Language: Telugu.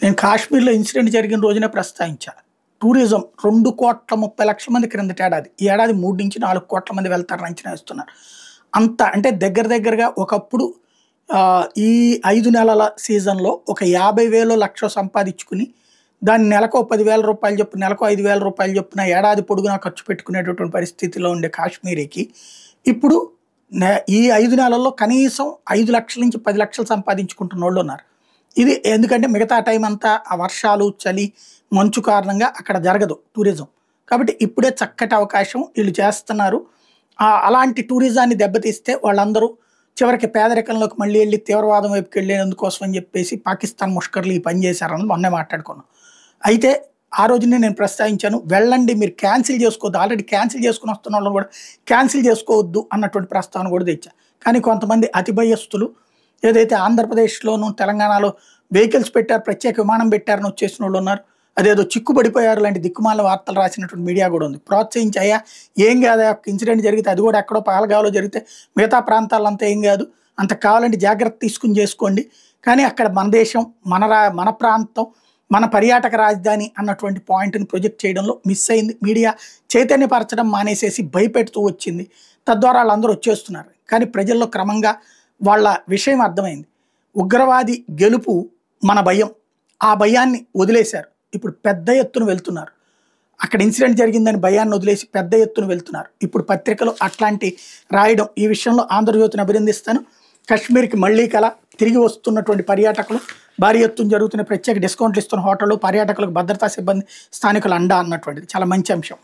నేను కాశ్మీర్‌లో ఇన్సిడెంట్ జరిగిన రోజునే ప్రస్తావించా. టూరిజం 2,30,00,000 మంది క్రిందటి ఏడాది. ఈ ఏడాది 3-4 కోట్ల మంది వెళ్తారని అంచనా వేస్తున్నారు. అంత అంటే దగ్గర దగ్గరగా ఒకప్పుడు ఈ 5 నెలల సీజన్‌లో ఒక 50,000 లక్షో సంపాదించుకుని దాన్ని నెలకో రూ. 10,000 చొప్పున, నెలకో రూ. 5,000 చొప్పున ఏడాది పొడుగునా ఖర్చు పెట్టుకునేటటువంటి పరిస్థితిలో ఉండే కాశ్మీరీకి ఇప్పుడు ఈ 5 నెలల్లో కనీసం 5,00,000-10,00,000 సంపాదించుకుంటున్నోళ్ళున్నారు. ఇది ఎందుకంటే మిగతా టైం అంతా ఆ వర్షాలు, చలి, మంచు కారణంగా అక్కడ జరగదు టూరిజం. కాబట్టి ఇప్పుడే చక్కటి అవకాశం వీళ్ళు చేస్తున్నారు. అలాంటి టూరిజాన్ని దెబ్బతీస్తే వాళ్ళందరూ చివరికి పేదరికంలోకి మళ్ళీ వెళ్లి తీవ్రవాదం వైపుకి వెళ్ళేందుకోసం అని చెప్పేసి పాకిస్తాన్ ముష్కర్లు ఈ పని చేశారని మొన్నే మాట్లాడుకున్నాం. అయితే ఆ రోజునే నేను ప్రస్తావించాను, వెళ్ళండి మీరు క్యాన్సిల్ చేసుకోవద్దు, ఆల్రెడీ క్యాన్సిల్ చేసుకుని వస్తున్న వాళ్ళని కూడా క్యాన్సిల్ చేసుకోవద్దు అన్నటువంటి ప్రస్తావన కూడా తెచ్చా. కానీ కొంతమంది అతి భయస్థులు ఏదైతే ఆంధ్రప్రదేశ్లోను తెలంగాణలో వెహికల్స్ పెట్టారు, ప్రత్యేక విమానం పెట్టారని వచ్చేసిన వాళ్ళు ఉన్నారు. అదేదో చిక్కుబడిపోయారు లాంటి దిక్కుమాల వార్తలు రాసినటువంటి మీడియా కూడా ఉంది. ప్రోత్సహించాయా ఏం కాదా, ఇన్సిడెంట్ జరిగితే అది కూడా ఎక్కడో పహల్గావ్‌లో జరిగితే మిగతా ప్రాంతాలంతా ఏం కాదు, అంత కావాలంటే జాగ్రత్త తీసుకుని చేసుకోండి. కానీ అక్కడ మన దేశం, మన ప్రాంతం, మన పర్యాటక రాజధాని అన్నటువంటి పాయింట్ని ప్రొజెక్ట్ చేయడంలో మిస్ అయింది. మీడియా చైతన్యపరచడం మానేసేసి భయపెడుతూ వచ్చింది. తద్వారా వాళ్ళందరూ వచ్చేస్తున్నారు. కానీ ప్రజల్లో క్రమంగా వాళ్ళ విషయం అర్థమైంది. ఉగ్రవాది గెలుపు మన భయం, ఆ భయాన్ని వదిలేశారు. ఇప్పుడు పెద్ద ఎత్తున వెళ్తున్నారు. అక్కడ ఇన్సిడెంట్ జరిగిందని భయాన్ని వదిలేసి పెద్ద ఎత్తున వెళ్తున్నారు. ఇప్పుడు పత్రికలు అట్లాంటి రాయడం, ఈ విషయంలో ఆంధ్రజ్యోతిని అభినందిస్తాను. కశ్మీర్కి మళ్ళీ తిరిగి వస్తున్నటువంటి పర్యాటకులు, భారీ ఎత్తున జరుగుతున్న ప్రత్యేక డిస్కౌంట్లు ఇస్తున్న హోటళ్ళు, పర్యాటకులకు భద్రతా సిబ్బంది, స్థానికుల అండ అన్నటువంటిది చాలా మంచి అంశం.